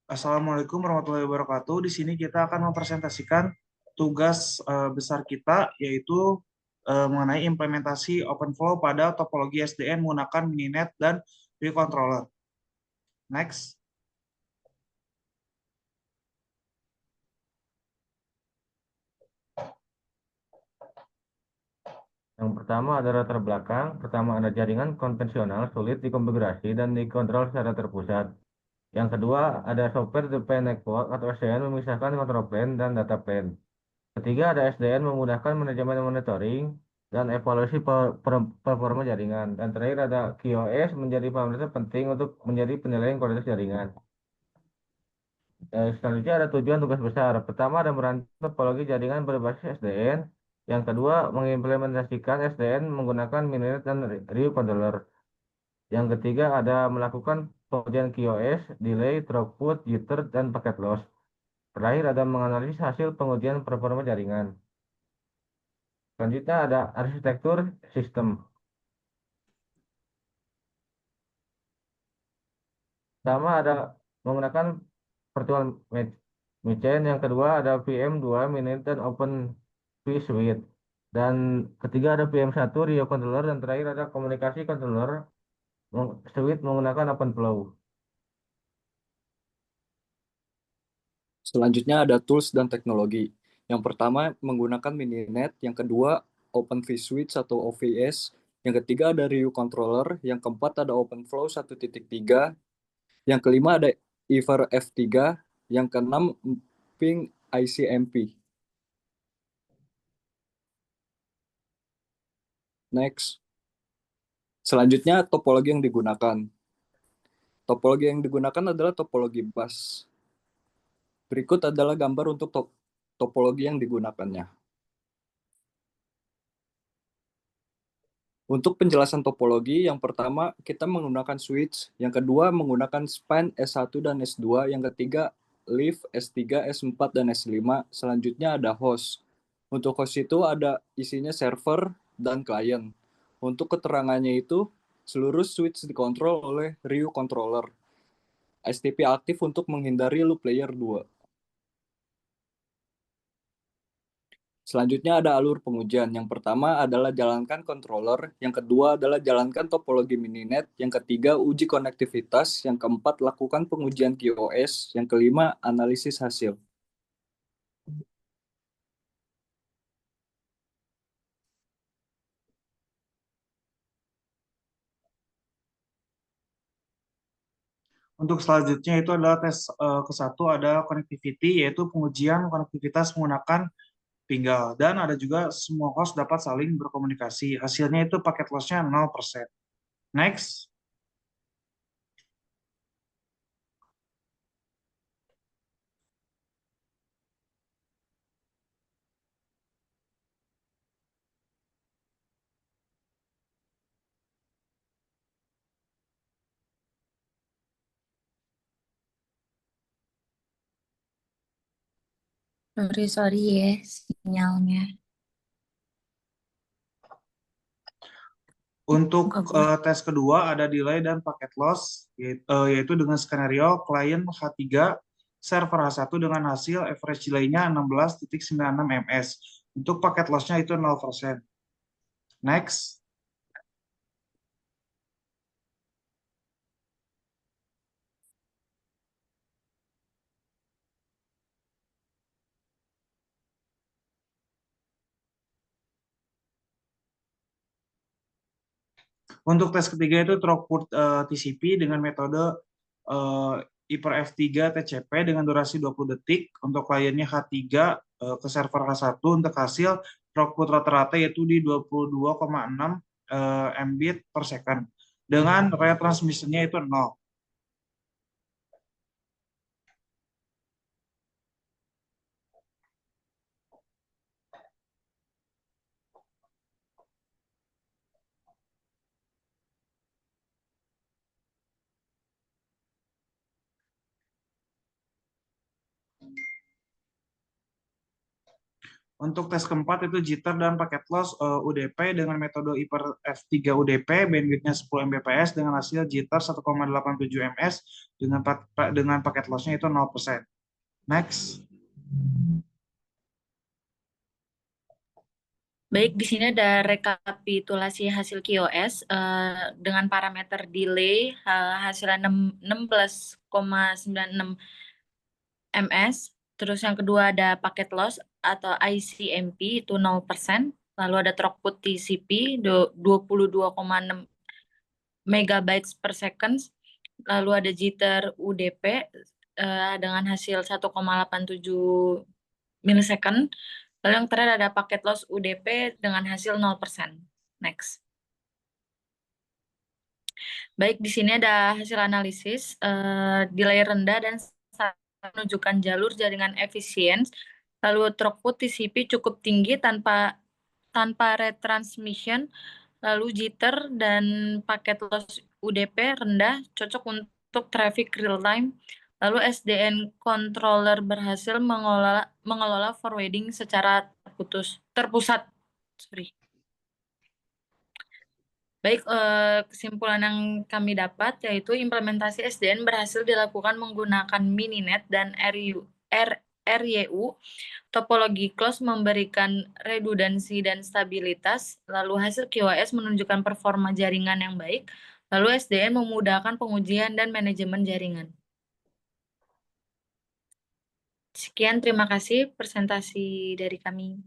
Assalamualaikum warahmatullahi wabarakatuh. Di sini kita akan mempresentasikan tugas besar kita, yaitu mengenai implementasi OpenFlow pada topologi SDN menggunakan Mininet dan View Controller. Next. Yang pertama ada latar belakang. Pertama ada jaringan konvensional sulit dikonfigurasi dan dikontrol secara terpusat. Yang kedua ada software defined network atau SDN memisahkan control plane dan data plane. Ketiga ada SDN memudahkan manajemen monitoring dan evaluasi performa jaringan. Dan terakhir ada QoS menjadi parameter penting untuk menjadi penilaian kualitas jaringan. Selanjutnya ada tujuan tugas besar. Pertama ada merancang topologi jaringan berbasis SDN. Yang kedua mengimplementasikan SDN menggunakan Mininet dan Rio Controller. Yang ketiga ada melakukan pengujian QoS, delay, throughput, jitter, dan packet loss. Terakhir ada menganalisis hasil pengujian performa jaringan. Selanjutnya ada arsitektur sistem. Pertama ada menggunakan virtual machine. Yang kedua ada VM2, Mininet, dan Open vSuite. Dan ketiga ada PM1 Rio Controller. Dan terakhir ada komunikasi controller suite menggunakan OpenFlow. Selanjutnya ada tools dan teknologi. Yang pertama menggunakan Mininet, yang kedua Open vSwitch atau OVS, yang ketiga ada Rio Controller, yang keempat ada OpenFlow 1.3, yang kelima ada Iver F3, yang keenam Ping ICMP. Next. Selanjutnya topologi yang digunakan. Topologi yang digunakan adalah topologi bus. Berikut adalah gambar untuk topologi yang digunakannya. Untuk penjelasan topologi, yang pertama kita menggunakan switch, yang kedua menggunakan span S1 dan S2, yang ketiga leaf S3, S4, dan S5. Selanjutnya ada host. Untuk host itu ada isinya server dan client. Untuk keterangannya itu, seluruh switch dikontrol oleh Rio controller. STP aktif untuk menghindari loop layer 2. Selanjutnya ada alur pengujian. Yang pertama adalah jalankan controller, yang kedua adalah jalankan topologi Mininet, yang ketiga uji konektivitas, yang keempat lakukan pengujian QoS, yang kelima analisis hasil. Untuk selanjutnya itu adalah tes ke-1 ada connectivity, yaitu pengujian konektivitas menggunakan pinggal. Dan ada juga semua host dapat saling berkomunikasi. Hasilnya itu paket loss-nya 0%. Next. Sorry ya sinyalnya. Untuk tes kedua ada delay dan paket loss, yaitu dengan skenario klien H3, server H1 dengan hasil average delay-nya 16.96 ms. Untuk paket loss-nya itu 0%. Next. Untuk tes ketiga itu throughput TCP dengan metode Hyper F3 TCP dengan durasi 20 detik. Untuk kliennya H3 ke server H1 untuk hasil throughput rata-rata yaitu di 22,6 Mbit per second. Dengan rate transmission-nya itu 0. Untuk tes keempat itu jitter dan paket loss UDP dengan metode IPER-F3 UDP, bandwidth-nya 10 Mbps dengan hasil jitter 1,87 ms dengan paket loss-nya itu 0%. Next. Baik, di sini ada rekapitulasi hasil QoS dengan parameter delay hasilnya 16,96 ms. Terus yang kedua ada paket loss atau ICMP itu 0%. Lalu ada throughput TCP 22,6 megabytes per second. Lalu ada jitter UDP dengan hasil 1,87 milisecond. Lalu yang terakhir ada paket loss UDP dengan hasil 0%. Next. Baik, di sini ada hasil analisis delay rendah dan menunjukkan jalur jaringan efisien. Lalu throughput TCP cukup tinggi tanpa retransmission. Lalu jitter dan paket loss UDP rendah, cocok untuk traffic real time. Lalu SDN controller berhasil mengelola forwarding secara terpusat. Baik, kesimpulan yang kami dapat yaitu implementasi SDN berhasil dilakukan menggunakan Mininet dan RYU. Topologi close memberikan redundansi dan stabilitas, lalu hasil QoS menunjukkan performa jaringan yang baik, lalu SDN memudahkan pengujian dan manajemen jaringan. Sekian, terima kasih presentasi dari kami.